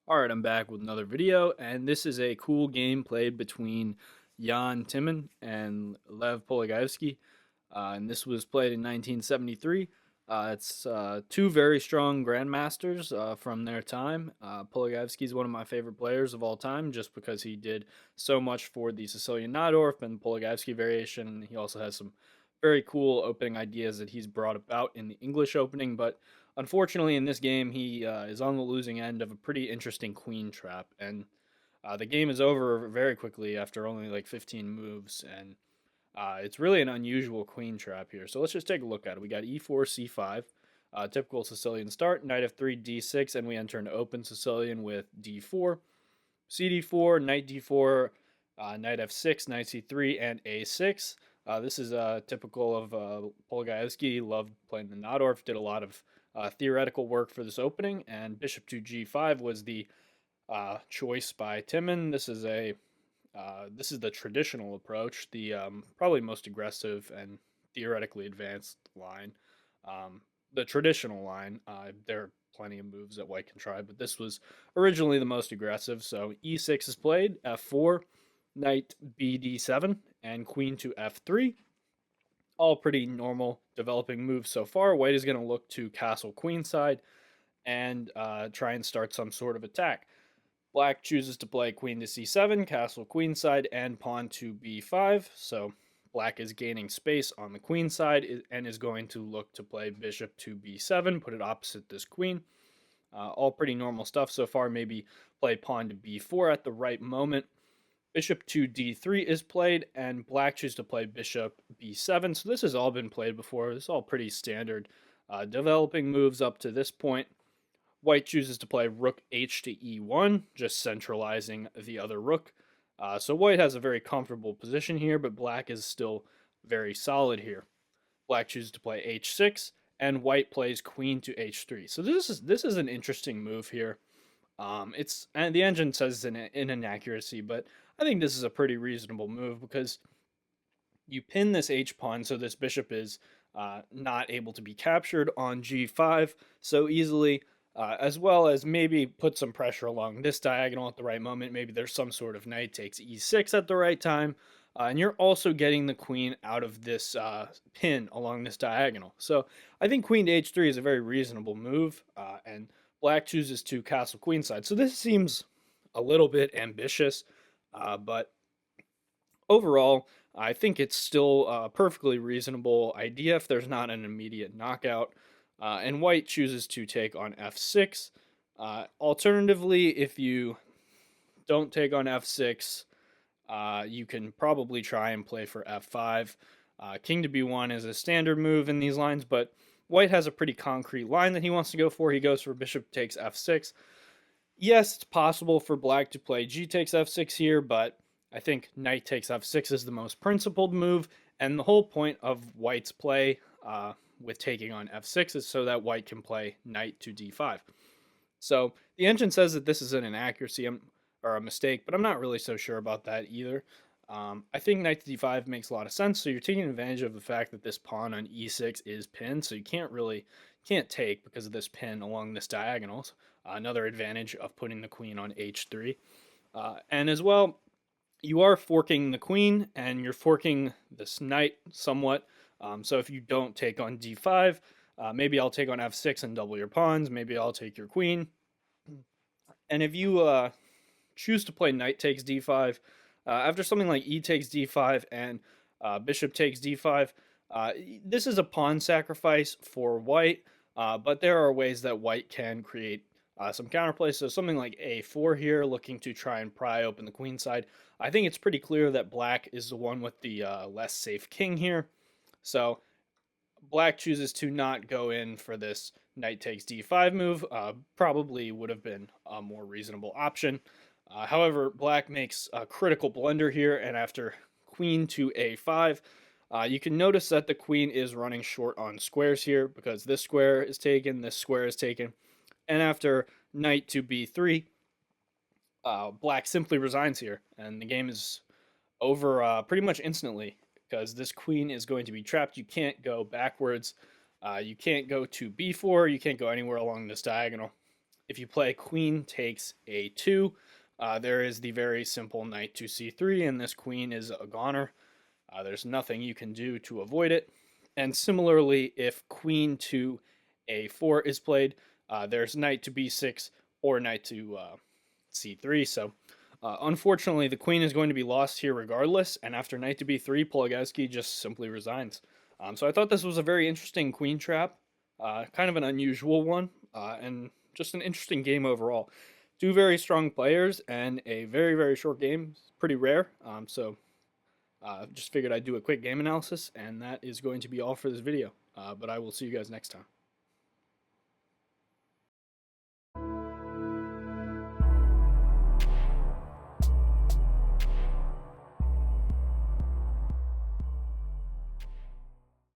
Alright, I'm back with another video, and this is a cool game played between Jan Timman and Lev Polygaevsky, and this was played in 1973. It's two very strong grandmasters from their time. Polygaevsky is one of my favorite players of all time just because he did so much for the Sicilian Najdorf and Polygaevsky variation. He also has some very cool opening ideas that he's brought about in the English opening, but unfortunately, in this game, he is on the losing end of a pretty interesting queen trap, and the game is over very quickly after only like 15 moves, and it's really an unusual queen trap here. So let's just take a look at it. We got e4, c5, typical Sicilian start, knight f3, d6, and we enter an open Sicilian with d4, cd4, knight d4, knight f6, knight c3, and a6. This is typical of Polygaevsky. Loved playing the Najdorf. Did a lot of theoretical work for this opening, and bishop to g5 was the choice by Timman. This is the traditional approach, the probably most aggressive and theoretically advanced line. The traditional line, there are plenty of moves that white can try, but this was originally the most aggressive. So e6 is played, f4, knight bd7, and queen to f3. All pretty normal developing moves so far. White is going to look to castle queenside and try and start some sort of attack. Black chooses to play queen to c7, castle queenside, and pawn to b5. So black is gaining space on the queen side and is going to look to play bishop to b7, put it opposite this queen. All pretty normal stuff so far. Maybe play pawn to b4 at the right moment. Bishop to d3 is played, and black chooses to play bishop b7. So this has all been played before. This is all pretty standard developing moves up to this point. White chooses to play rook h to e1, just centralizing the other rook. So white has a very comfortable position here, but black is still very solid here. Black chooses to play h6, and white plays queen to h3. So this is an interesting move here. And the engine says it's an inaccuracy, but I think this is a pretty reasonable move because you pin this h pawn, so this bishop is not able to be captured on g5 so easily, as well as maybe put some pressure along this diagonal at the right moment. Maybe there's some sort of knight takes e6 at the right time, and you're also getting the queen out of this pin along this diagonal. So I think queen to h3 is a very reasonable move, and black chooses to castle queenside. So this seems a little bit ambitious, but overall, I think it's still a perfectly reasonable idea if there's not an immediate knockout. And white chooses to take on f6. Alternatively, if you don't take on f6, you can probably try and play for f5. King to b1 is a standard move in these lines, but white has a pretty concrete line that he wants to go for. He goes for bishop takes f6. Yes, it's possible for black to play g takes f6 here, but I think knight takes f6 is the most principled move, and the whole point of white's play with taking on f6 is so that white can play knight to d5. So the engine says that this is an inaccuracy or a mistake, but I'm not really so sure about that either. I think knight to d5 makes a lot of sense, so you're taking advantage of the fact that this pawn on e6 is pinned, so you can't take because of this pin along this diagonal. Another advantage of putting the queen on h3. And as well, you are forking the queen, and you're forking this knight somewhat. So if you don't take on d5, maybe I'll take on f6 and double your pawns. Maybe I'll take your queen. And if you choose to play knight takes d5, after something like e takes d5 and bishop takes d5, this is a pawn sacrifice for white, but there are ways that white can create some counterplay. So something like a4 here, looking to try and pry open the queen side. I think it's pretty clear that black is the one with the less safe king here. So black chooses to not go in for this knight takes d5 move. Probably would have been a more reasonable option. However, black makes a critical blunder here, and after queen to a5, you can notice that the queen is running short on squares here because this square is taken, this square is taken. And after knight to b3, black simply resigns here, and the game is over pretty much instantly because this queen is going to be trapped. You can't go backwards. You can't go to b4. You can't go anywhere along this diagonal. if you play queen takes a2, there is the very simple knight to c3, and this queen is a goner. There's nothing you can do to avoid it. And similarly, if queen to a4 is played, there's knight to b6 or knight to c3. So unfortunately, the queen is going to be lost here regardless. And after knight to b3, Poligevsky just simply resigns. So I thought this was a very interesting queen trap, kind of an unusual one, and just an interesting game overall. Two very strong players and a very, very short game. Pretty rare. Just figured I'd do a quick game analysis, and that is going to be all for this video. But I will see you guys next time.